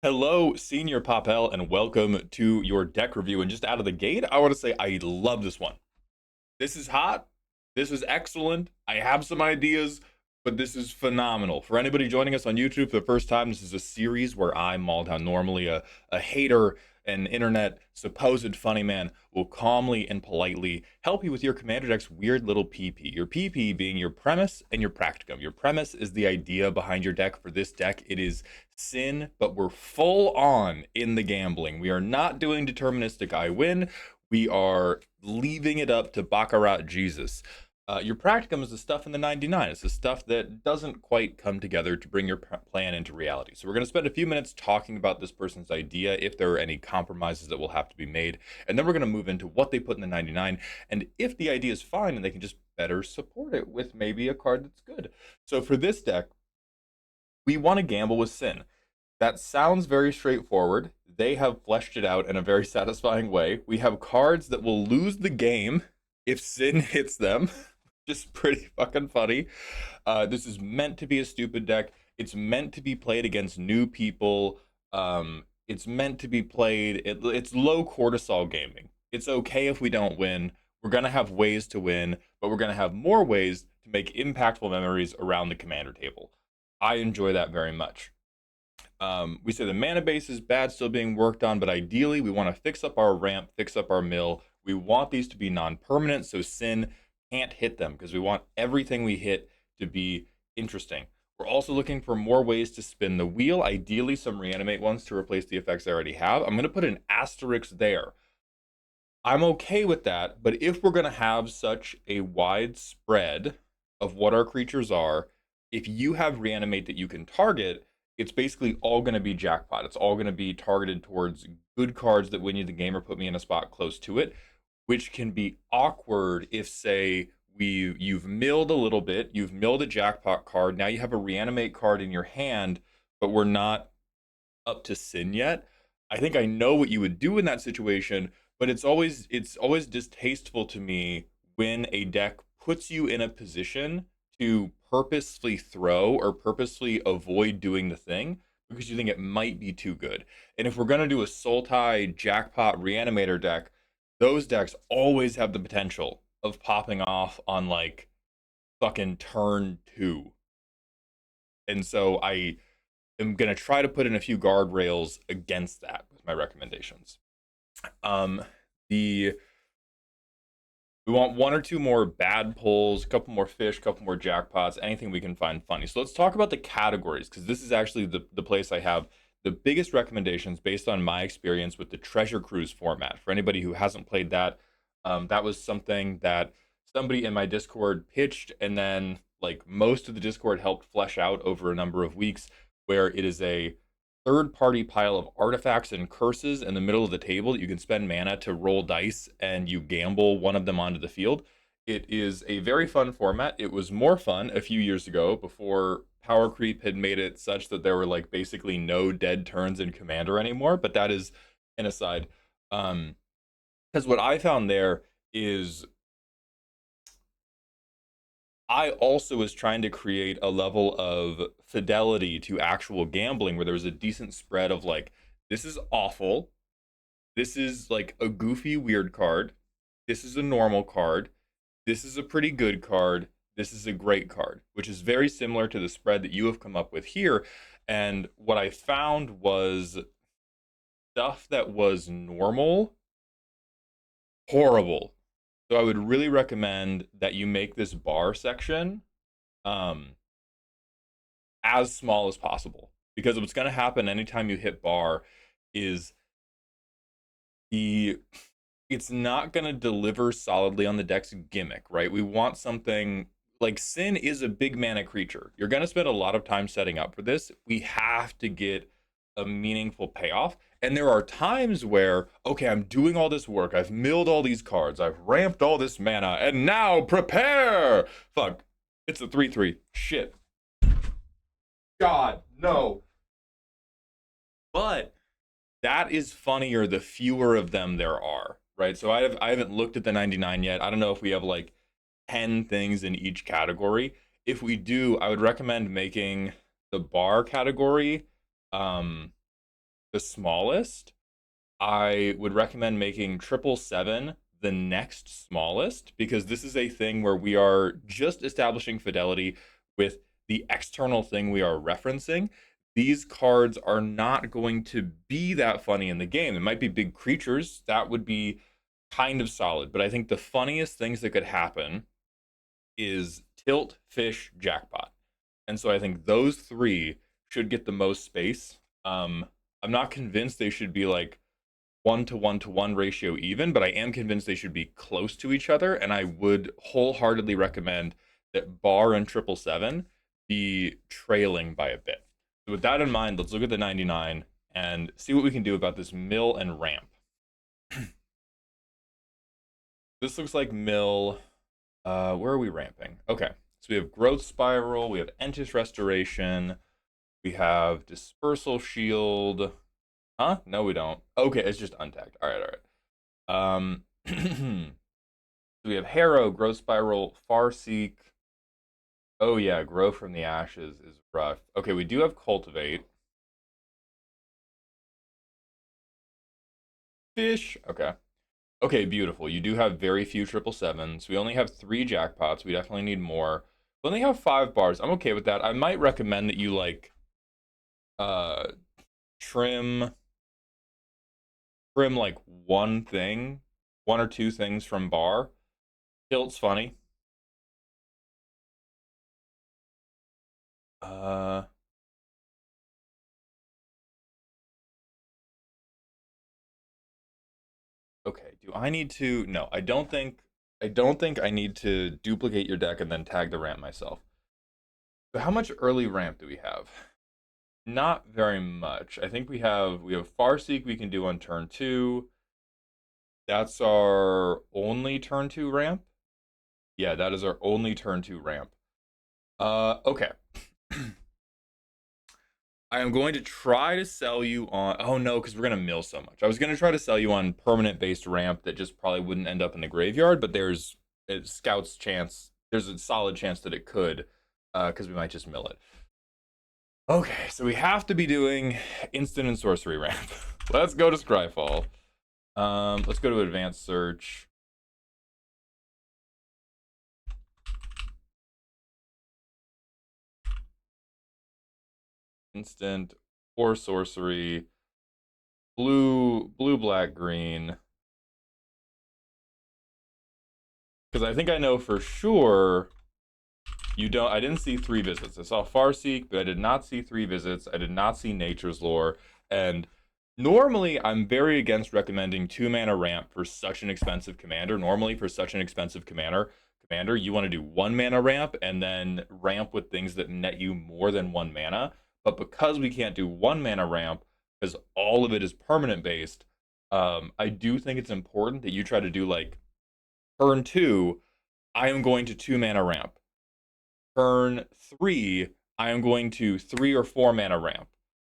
Hello, Senior Popel, and welcome to your deck review. And just out of the gate, I want to say I love this one. This is hot. This is excellent. I have some ideas, but this is phenomenal. For anybody joining us on YouTube for the first time, this is a series where I, Maldon, normally a hater, an internet supposed funny man, will calmly and politely help you with your Commander deck's weird little PP. Your PP being your premise and your practicum. Your premise is the idea behind your deck. For this deck, it is sin, but we're full on in the gambling. We are not doing deterministic I win. We are leaving it up to Baccarat Jesus. Your practicum is the stuff in the 99. It's the stuff that doesn't quite come together to bring your plan into reality. So we're going to spend a few minutes talking about this person's idea, if there are any compromises that will have to be made, and then we're going to move into what they put in the 99, and if the idea is fine and they can just better support it with maybe a card that's good. So for this deck, we want to gamble with Sin. That sounds very straightforward. They have fleshed it out in a very satisfying way. We have cards that will lose the game if Sin hits them. Just pretty fucking funny. This is meant to be a stupid deck. It's meant to be played against new people. It's meant to be played. It's low cortisol gaming. It's okay if we don't win. We're gonna have ways to win, but we're gonna have more ways to make impactful memories around the commander table. I enjoy that very much. We say the mana base is bad, still being worked on, but ideally we want to fix up our ramp, fix up our mill. We want these to be non-permanent, so Sin can't hit them because we want everything we hit to be interesting. We're also looking for more ways to spin the wheel, ideally some reanimate ones to replace the effects I already have. I'm going to put an asterisk there. I'm okay with that, but if we're going to have such a wide spread of what our creatures are, if you have reanimate that you can target, it's basically all going to be jackpot. It's all going to be targeted towards good cards that win you the game or put me in a spot close to it, which can be awkward if, say, you've milled a little bit, you've milled a jackpot card, now you have a reanimate card in your hand, but we're not up to Sin yet. I think I know what you would do in that situation, but it's always distasteful to me when a deck puts you in a position to purposely throw or purposely avoid doing the thing because you think it might be too good. And if we're gonna do a Sultai Jackpot Reanimator deck, those decks always have the potential of popping off on like fucking turn two. And so I am gonna try to put in a few guardrails against that with my recommendations. Um, the We want one or two more bad pulls, a couple more fish, a couple more jackpots, anything we can find funny. So let's talk about the categories, because this is actually the place I have the biggest recommendations based on my experience with the Treasure Cruise format. For anybody who hasn't played that, that was something that somebody in my Discord pitched, and then like most of the Discord helped flesh out over a number of weeks, where it is a third party pile of artifacts and curses in the middle of the table. You can spend mana to roll dice and you gamble one of them onto the field. It is a very fun format. It was more fun a few years ago before power creep had made it such that there were like basically no dead turns in Commander anymore. But that is an aside. Because what I found there is I also was trying to create a level of fidelity to actual gambling where there was a decent spread of like, this is awful. This is like a goofy, weird card. This is a normal card. This is a pretty good card. This is a great card, which is very similar to the spread that you have come up with here. And what I found was stuff that was normal, horrible. So I would really recommend that you make this bar section um, as small as possible. Because what's going to happen anytime you hit bar is the it's not going to deliver solidly on the deck's gimmick, right? We want something like Sin is a big mana creature. You're going to spend a lot of time setting up for this. We have to get a meaningful payoff. And there are times where, okay, I'm doing all this work. I've milled all these cards. I've ramped all this mana. And now prepare. Fuck. It's a 3/3. Shit. God, no. But that is funnier the fewer of them there are, right? So I haven't looked at the 99 yet. I don't know if we have like 10 things in each category. If we do, I would recommend making the bar category um the smallest, I would recommend making 777 the next smallest, because this is a thing where we are just establishing fidelity with the external thing we are referencing. These cards are not going to be that funny in the game. It might be big creatures, that would be kind of solid, but I think the funniest things that could happen is tilt, fish, jackpot. And so I think those three should get the most space. I'm not convinced they should be like 1 to 1 to 1 ratio even, but I am convinced they should be close to each other. And I would wholeheartedly recommend that bar and 777 be trailing by a bit. So with that in mind, let's look at the 99 and see what we can do about this mill and ramp. This looks like mill. Where are we ramping? Okay, so we have growth spiral, we have Entis restoration, we have dispersal shield. Huh? No, we don't. Okay, it's just untagged. All right, all right. So we have Harrow, growth spiral, Farseek. Oh yeah, grow from the ashes is rough. Okay, we do have cultivate. Fish. Okay. Okay, beautiful. You do have very few 777s. We only have 3 jackpots. We definitely need more. We only have 5 bars. I'm okay with that. I might recommend that you like uh trim like one thing, 1 or 2 things from bar. Tilt's funny. Uh okay. Do I need to? No, I don't think I need to duplicate your deck and then tag the ramp myself. So how much early ramp do we have? Not very much. I think we have Farseek we can do on turn 2. That's our only turn 2 ramp. Yeah, that is our only turn 2 ramp. Okay. I am going to try to sell you on. Oh no, because we're gonna mill so much. I was gonna try to sell you on permanent based ramp that just probably wouldn't end up in the graveyard, but there's a scout's chance. There's a solid chance that it could, because we might just mill it. Okay, so we have to be doing instant and sorcery ramp. Let's go to Scryfall. Let's go to advanced search. Instant or sorcery. Blue, black, green. Because I think I know for sure you don't. I didn't see 3 visits. I saw Farseek, but I did not see 3 visits. I did not see Nature's Lore. And normally, I'm very against recommending 2 mana ramp for such an expensive commander. Normally, for such an expensive commander, you want to do 1 mana ramp and then ramp with things that net you more than 1 mana. But because we can't do 1 mana ramp, because all of it is permanent based, I do think it's important that you try to do like turn 2. I am going to 2 mana ramp. Turn 3, I am going to 3 or 4 mana ramp.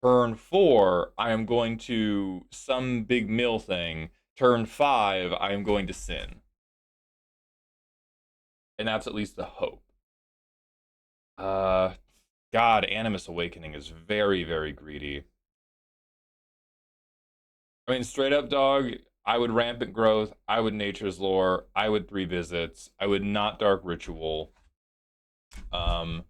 Turn 4, I am going to some big mill thing. Turn 5, I am going to sin. And that's at least the hope. Uh, God, Animus Awakening is very, very greedy. I mean, straight up, dog, I would Rampant Growth, I would Nature's Lore, I would 3 visits, I would not Dark Ritual. Um,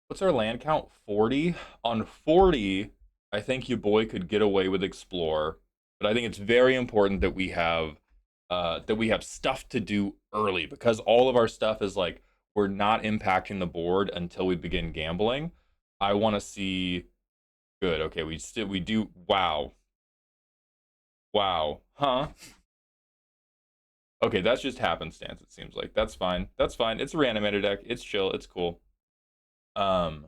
what's our land count? 40? On 40, I think your boy could get away with Explore, but I think it's very important that we have stuff to do early, because all of our stuff is like we're not impacting the board until we begin gambling. I want to see good. Okay, we do. Wow. Wow. Huh? Okay, that's just happenstance, it seems like. That's fine. That's fine. It's a reanimator deck. It's chill. It's cool. Um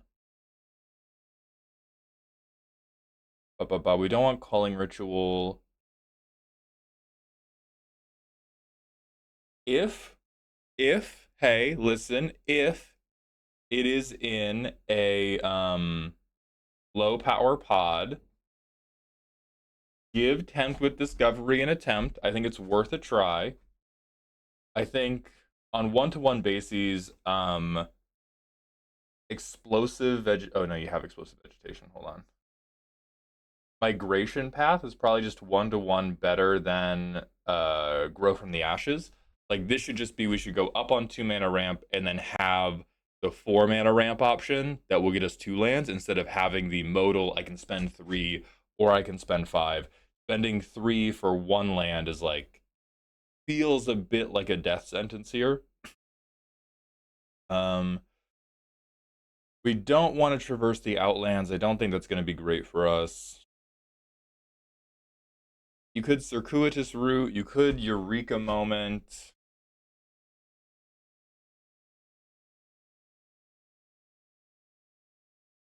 but we don't want calling ritual. If hey, listen, if it is in a low power pod, give tempt with discovery an attempt. I think it's worth a try. I think on 1 to 1 bases, explosive veg. Oh no, you have explosive vegetation. Hold on. migration path is probably just 1-to-1 better than grow from the ashes. Like this should just be we should go up on 2 mana ramp and then have the 4 mana ramp option that will get us 2 lands instead of having the modal I can spend 3 or I can spend 5. Spending 3 for 1 land is like feels a bit like a death sentence here. Um, we don't want to traverse the outlands. I don't think that's going to be great for us. You could circuitous route. You could eureka moment.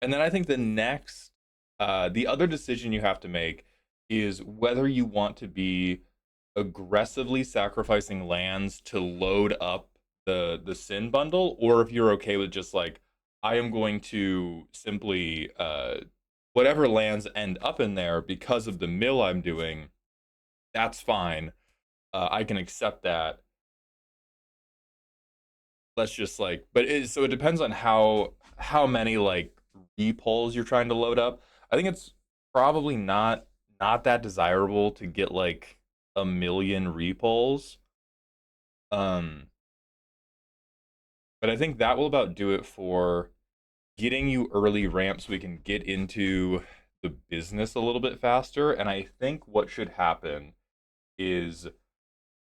And then I think the other decision you have to make is whether you want to be aggressively sacrificing lands to load up the sin bundle, or if you're okay with just like I am going to simply whatever lands end up in there because of the mill I'm doing, that's fine. I can accept that. Let's just like, but so it depends on how many like repulls you're trying to load up. I think it's probably not that desirable to get like a million repulls. Um, but I think that will about do it for getting you early ramps so we can get into the business a little bit faster. And I think what should happen is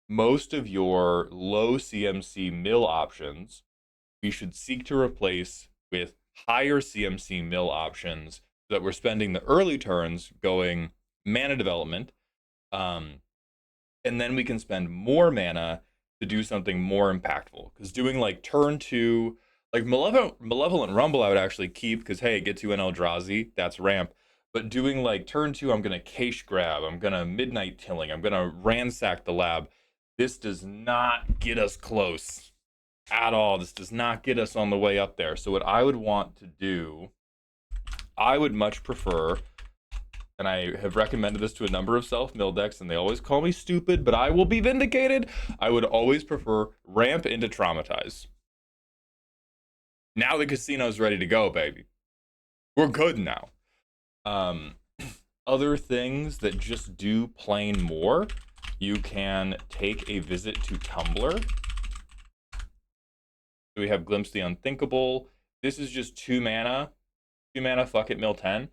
most of your low CMC mill options we should seek to replace with higher CMC mill options so that we're spending the early turns going mana development, um, and then we can spend more mana to do something more impactful. Because doing like turn two, like Malevolent Rumble, I would actually keep because hey, it gets you an Eldrazi, that's ramp. But doing like turn two, I'm gonna cache grab, I'm gonna midnight tilling, I'm gonna ransack the lab. This does not get us close at all. This does not get us on the way up there. So what I would want to do, I would much prefer, and I have recommended this to a number of self-mill decks, and they always call me stupid, but I will be vindicated. I would always prefer ramp into traumatize. Now the casino's ready to go, baby. We're good now. Um, other things that just do plain more, you can take a visit to Tumblr. So we have Glimpse the Unthinkable. This is just 2 mana. 2 mana, fuck it, mill 10.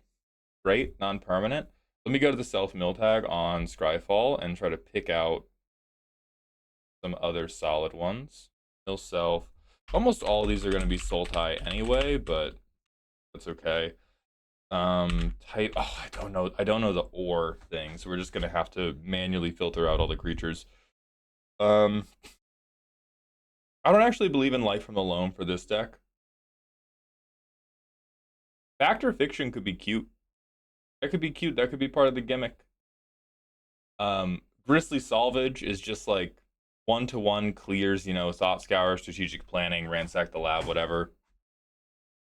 Great, non-permanent. Let me go to the self-mill tag on Scryfall and try to pick out some other solid ones. Mill self. Almost all of these are going to be Sultai anyway, but that's okay. Type. Oh, I don't know the ore thing, so we're just going to have to manually filter out all the creatures. Um, I don't actually believe in Life from the Loam for this deck. Fact or Fiction could be cute. That could be cute. That could be part of the gimmick. Bristly Salvage is just like 1-to-1 clears, Thought Scour, Strategic Planning, Ransack the Lab, whatever.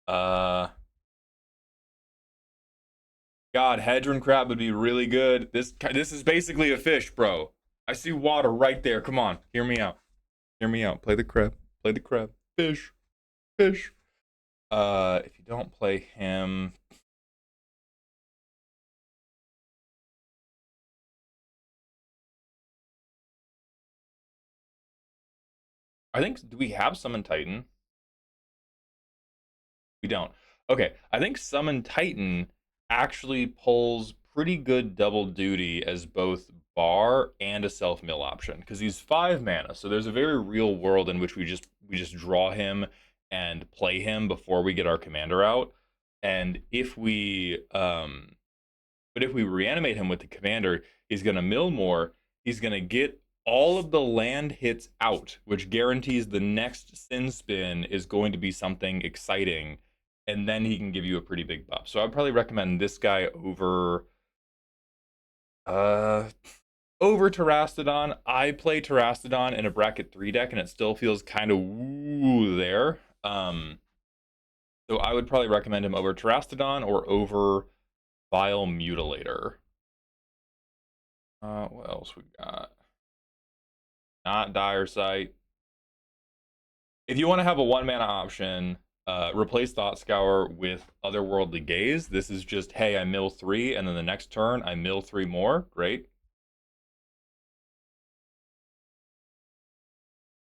Uh, God, Hedron Crab would be really good. This is basically a fish, bro. I see water right there. Come on, hear me out. Hear me out. Play the crab. Play the crab. Fish. Fish. If you don't play him, I think do we have Summon Titan? We don't. Okay, I think Summon Titan actually pulls pretty good double duty as both bar and a self mill option because he's 5 mana. So there's a very real world in which we just draw him and play him before we get our commander out. And if we reanimate him with the commander, he's gonna mill more. He's gonna get all of the land hits out, which guarantees the next sin spin is going to be something exciting, and then he can give you a pretty big buff. So I'd probably recommend this guy uh over Terastodon. I play Terastodon in a bracket 3 deck, and it still feels kind of woo there. So I would probably recommend him over Terastodon or over Vile Mutilator. What else we got? Not Dire Sight. If you want to have a 1 mana option, Replace Thought Scour with Otherworldly Gaze. This is just, hey, I mill three, and then the next turn I mill three more. Great.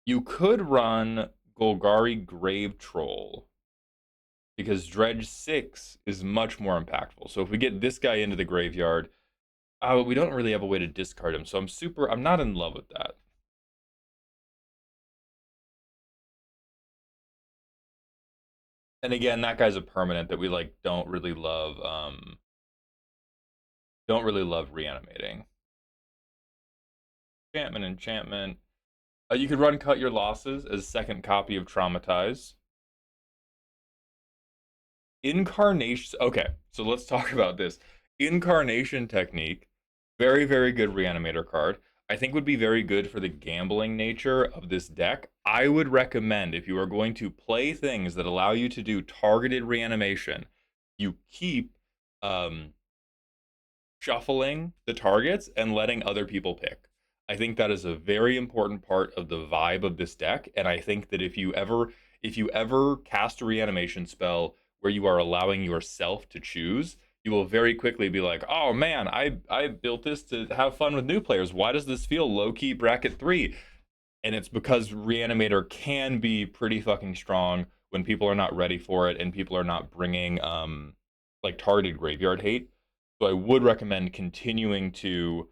You could run Golgari Grave Troll because Dredge 6 is much more impactful. So if we get this guy into the graveyard, we don't really have a way to discard him. So I'm not in love with that. And again, that guy's a permanent that we like don't really love reanimating. Enchantment. You could run Cut Your Losses as second copy of Traumatize. Incarnation. Okay, so let's talk about this. Incarnation Technique, very, very good reanimator card. I think would be very good for the gambling nature of this deck. I would recommend if you are going to play things that allow you to do targeted reanimation, you keep um, shuffling the targets and letting other people pick. I think that is a very important part of the vibe of this deck, and I think that if you ever cast a reanimation spell where you are allowing yourself to choose, you will very quickly be like, "Oh man, I built this to have fun with new players. Why does this feel low key bracket 3?" And it's because reanimator can be pretty fucking strong when people are not ready for it and people are not bringing like targeted graveyard hate. So I would recommend continuing to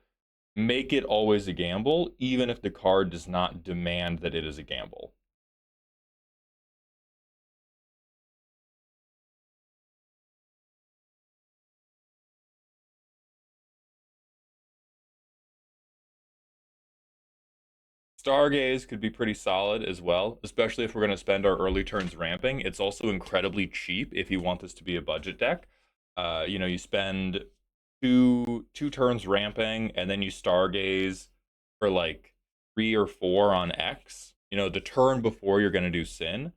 make it always a gamble, even if the card does not demand that it is a gamble. Stargaze could be pretty solid as well, especially if we're going to spend our early turns ramping. It's also incredibly cheap if you want this to be a budget deck. You spend two turns ramping, and then you Stargaze for like 3 or 4 on X. The turn before you're going to do Sin.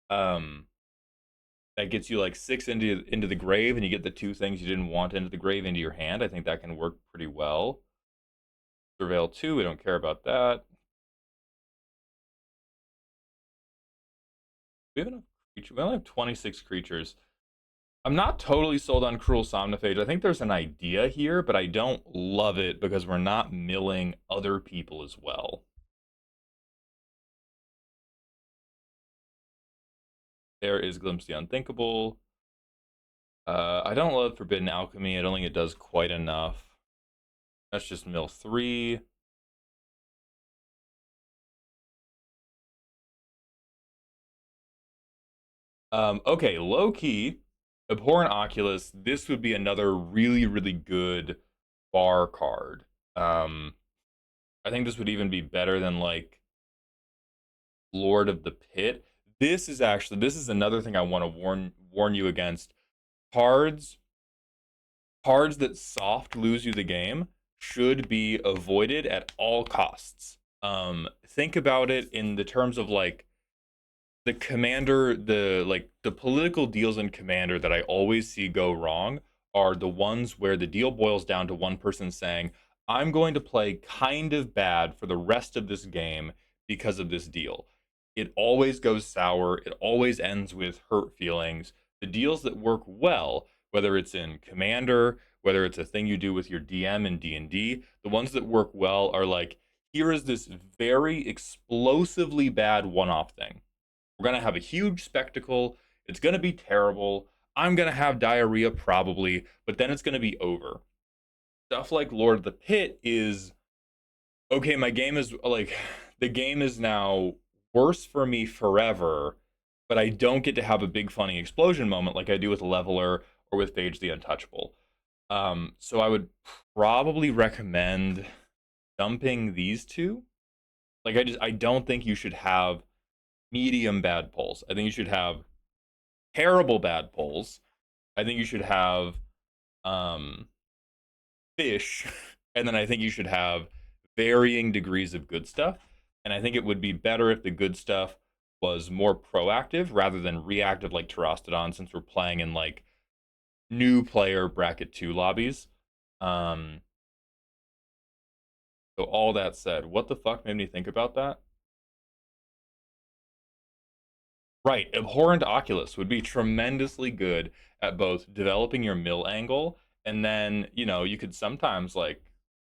Um, that gets you like 6 into the grave, and you get the two things you didn't want into the grave into your hand. I think that can work pretty well. Surveil 2, we don't care about that. We have enough creatures. We only have 26 creatures. I'm not totally sold on Cruel Somnophage. I think there's an idea here, but I don't love it because we're not milling other people as well. There is Glimpse the Unthinkable. I don't love Forbidden Alchemy. I don't think it does quite enough. That's just mill 3. Okay, low key, Abhorrent Oculus. This would be another really, really good bar card. Um, I think this would even be better than like Lord of the Pit. This is another thing I want to warn you against. Cards cards that soft lose you the game should be avoided at all costs. Think about it in the terms of like the commander, the political deals in commander that I always see go wrong are the ones where the deal boils down to one person saying, I'm going to play kind of bad for the rest of this game because of this deal. It always goes sour, it always ends with hurt feelings. The deals that work well, whether it's in commander, whether it's a thing you do with your DM in D&D, the ones that work well are like, here is this very explosively bad one-off thing. We're going to have a huge spectacle. It's going to be terrible. I'm going to have diarrhea probably, but then it's going to be over. Stuff like Lord of the Pit is okay, my game is like the game is now worse for me forever, but I don't get to have a big funny explosion moment like I do with Leveler or with Phage the Untouchable. So I would probably recommend dumping these two. Like I don't think you should have medium bad pulls. I think you should have terrible bad pulls. I think you should have um, fish, and then I think you should have varying degrees of good stuff. And I think it would be better if the good stuff was more proactive rather than reactive like Terastodon, since we're playing in like new player bracket 2 lobbies. Um, so all that said, what the fuck made me think about that? Right. Abhorrent Oculus would be tremendously good at both developing your mill angle and then, you could sometimes like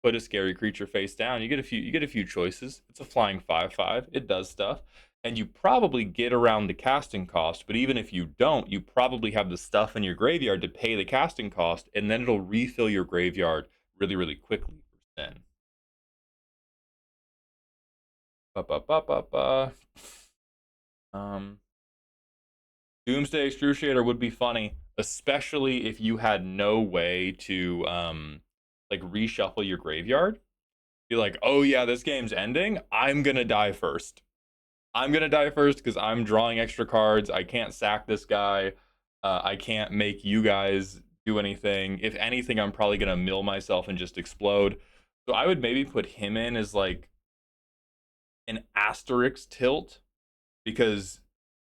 put a scary creature face down. You get a few choices. It's a flying 5/5. It does stuff. And you probably get around the casting cost, but even if you don't, you probably have the stuff in your graveyard to pay the casting cost, and then it'll refill your graveyard really, really quickly for Sin. Ba ba ba ba ba. Um Doomsday Excruciator would be funny, especially if you had no way to like reshuffle your graveyard. Be like, oh yeah, this game's ending. I'm gonna die first. I'm gonna die first because I'm drawing extra cards. I can't sack this guy. I can't make you guys do anything. If anything, I'm probably gonna mill myself and just explode. So I would maybe put him in as like an asterisk tilt because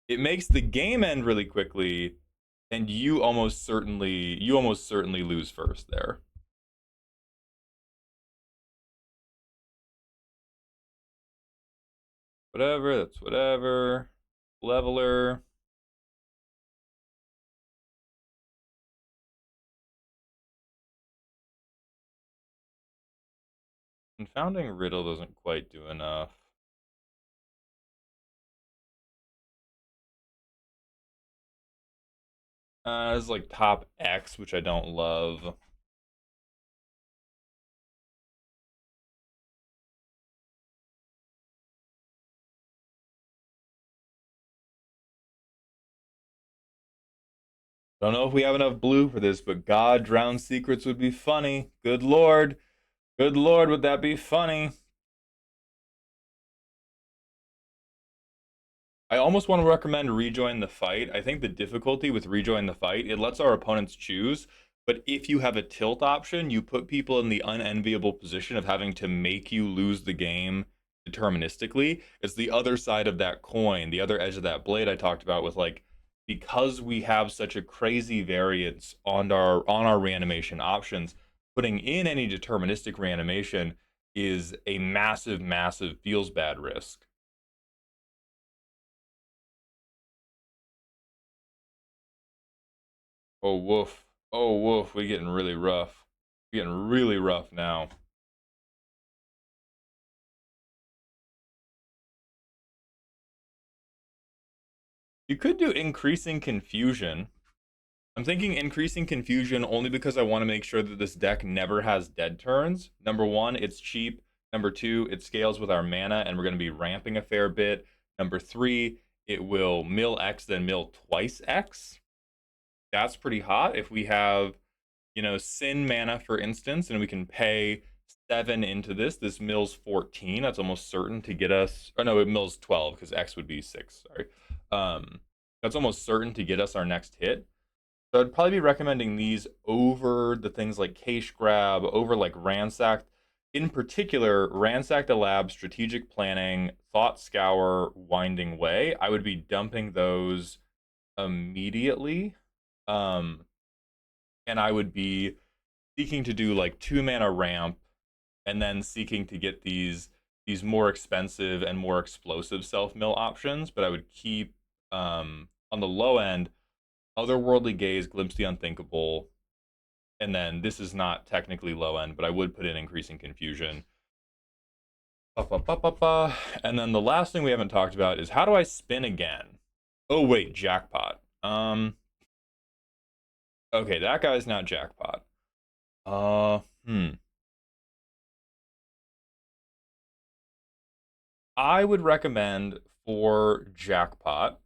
it makes the game end really quickly, and you almost certainly lose first there. Whatever, that's whatever. Leveler. Confounding Riddle doesn't quite do enough. It's like top X, which I don't love. Don't know if we have enough blue for this, but God, Drown Secrets would be funny. Good lord. Good lord, would that be funny? I almost want to recommend Rejoin the Fight. I think the difficulty with Rejoin the Fight, it lets our opponents choose, but if you have a tilt option, you put people in the unenviable position of having to make you lose the game deterministically. It's the other side of that coin, the other edge of that blade I talked about with like because we have such a crazy variance on our reanimation options, putting in any deterministic reanimation is a massive, massive feels bad risk. Oh woof. Oh woof. We getting really rough. We getting really rough now. You could do increasing confusion. I'm thinking increasing confusion only because I want to make sure that this deck never has dead turns. Number one, it's cheap. Number two, it scales with our mana, and we're going to be ramping a fair bit. Number three, it will mill X, then mill twice X. That's pretty hot. If we have, Sin mana, for instance, and we can pay 7 into this mills 14. That's almost certain to get us. Oh no, it mills 12 because X would be 6. Sorry. Um, that's almost certain to get us our next hit. So I'd probably be recommending these over the things like Cache Grab, over like Ransacked. In particular, Ransack the Lab, Strategic Planning, Thought Scour, Winding Way. I would be dumping those immediately. Um, and I would be seeking to do like 2 mana ramp and then seeking to get these more expensive and more explosive self mill options. But I would keep on the low end Otherworldly Gaze, Glimpse the Unthinkable, and then this is not technically low end, but I would put in Increasing Confusion. Ba, ba, ba, ba, ba. And then the last thing we haven't talked about is how do I spin again? Oh wait, jackpot. Okay, that guy's not jackpot. Uh, hmm. I would recommend for jackpot.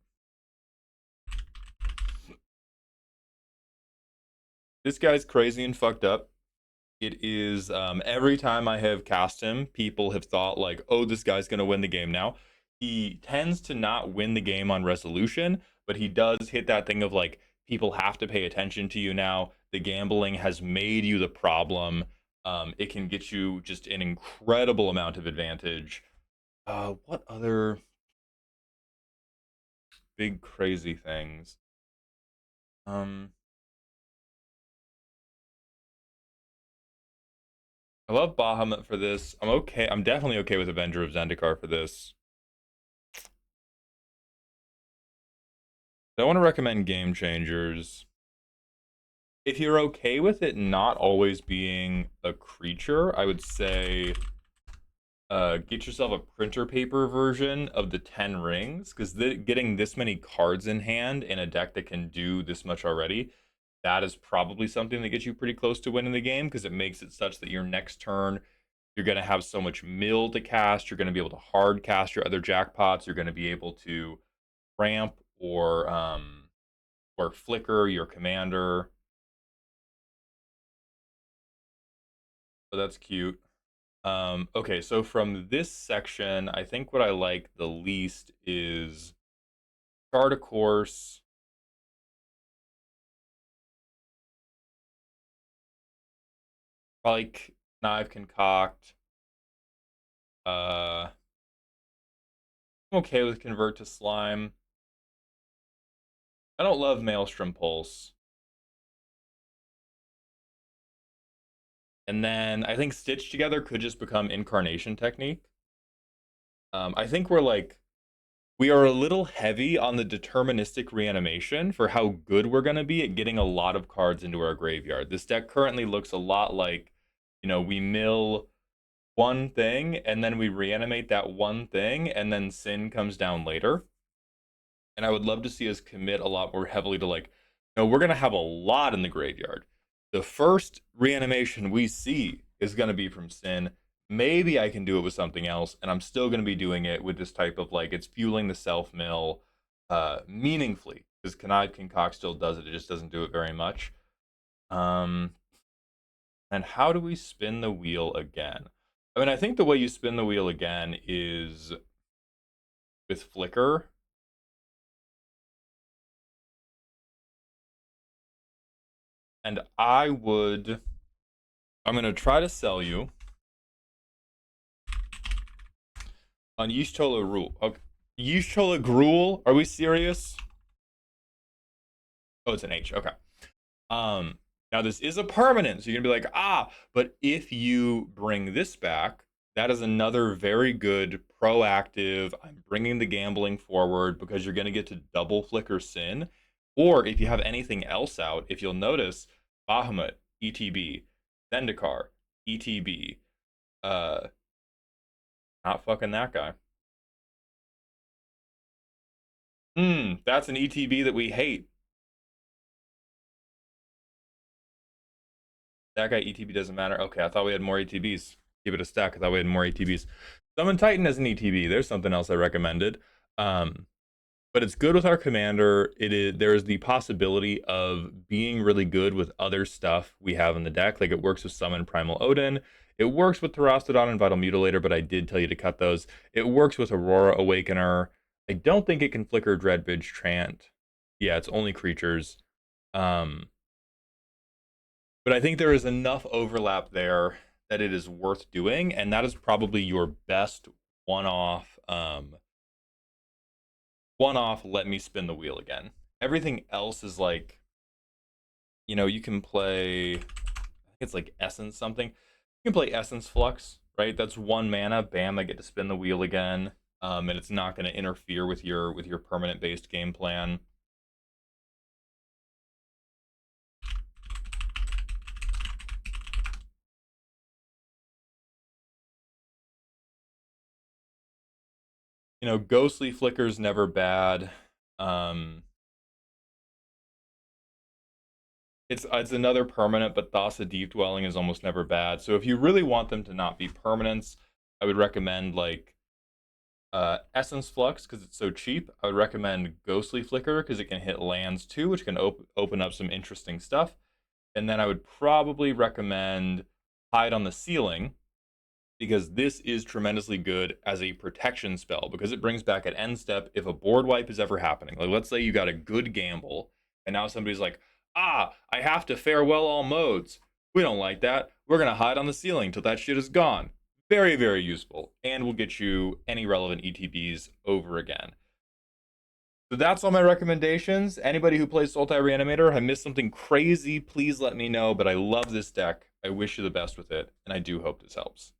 This guy's crazy and fucked up. It is every time I have cast him, people have thought like, "Oh, this guy's gonna win the game now." He tends to not win the game on resolution, but he does hit that thing of like, people have to pay attention to you now. The gambling has made you the problem. It can get you just an incredible amount of advantage. What other big crazy things? Um, I love Bahamut for this. I'm okay. I'm definitely okay with Avenger of Zendikar for this. I want to recommend Game Changers. If you're okay with it not always being a creature, I would say get yourself a printer paper version of the 10 rings, because getting this many cards in hand in a deck that can do this much already, that is probably something that gets you pretty close to winning the game, because it makes it such that your next turn, you're going to have so much mill to cast, you're going to be able to hard cast your other jackpots, you're going to be able to ramp or flicker your commander. So that's cute. Okay, so from this section, I think what I like the least is chart a course. Probably Knive Concoct. I'm okay with Convert to Slime. I don't love Maelstrom Pulse. And then I think Stitch Together could just become Incarnation Technique. I think we are a little heavy on the deterministic reanimation for how good we're going to be at getting a lot of cards into our graveyard. This deck currently looks a lot like, we mill one thing and then we reanimate that one thing and then Sin comes down later. And I would love to see us commit a lot more heavily to no, we're going to have a lot in the graveyard. The first reanimation we see is going to be from Sin. Maybe I can do it with something else, and I'm still going to be doing it with this type of it's fueling the self mill meaningfully, because Connive Concoct still does it. It just doesn't do it very much. And how do we spin the wheel again? I mean, I think the way you spin the wheel again is with Flicker. And I'm going to try to sell you on Yishtola Rule. Okay. Yishtola Gruel? Are we serious? Oh, it's an H. Okay. Now this is a permanent, so you're gonna be like, but if you bring this back, that is another very good proactive. I'm bringing the gambling forward, because you're gonna get to double flicker Sin. Or if you have anything else out, if you'll notice, Bahamut, ETB, Zendikar, ETB, uh, not fucking that guy. That's an ETB that we hate. That guy ETB doesn't matter. Okay, I thought we had more ETBs. Keep it a stack. I thought we had more ETBs. Summon Titan as an ETB. There's something else I recommended. But it's good with our commander. There is the possibility of being really good with other stuff we have in the deck. Like, it works with Summon Primal Odin. It works with Terastodon and Vital Mutilator, but I did tell you to cut those. It works with Aurora Awakener. I don't think it can flicker Dreadbridge Trant. Yeah, it's only creatures. But I think there is enough overlap there that it is worth doing, and that is probably your best one-off let me spin the wheel again. Everything else is you can play, I think it's like Essence something. You can play Essence Flux, right? That's 1 mana, bam, I get to spin the wheel again. And it's not going to interfere with your permanent based game plan. Ghostly Flicker's never bad. It's another permanent, but Thassa Deep Dwelling is almost never bad. So if you really want them to not be permanents, I would recommend Essence Flux, because it's so cheap. I would recommend Ghostly Flicker, because it can hit lands too, which can open up some interesting stuff. And then I would probably recommend Hide on the Ceiling, because this is tremendously good as a protection spell, because it brings back at end step if a board wipe is ever happening. Like, let's say you got a good gamble, and now somebody's like, I have to farewell all modes. We don't like that. We're going to hide on the ceiling till that shit is gone. Very, very useful, and will get you any relevant ETBs over again. So that's all my recommendations. Anybody who plays Sultai Reanimator, I missed something crazy, please let me know. But I love this deck. I wish you the best with it, and I do hope this helps.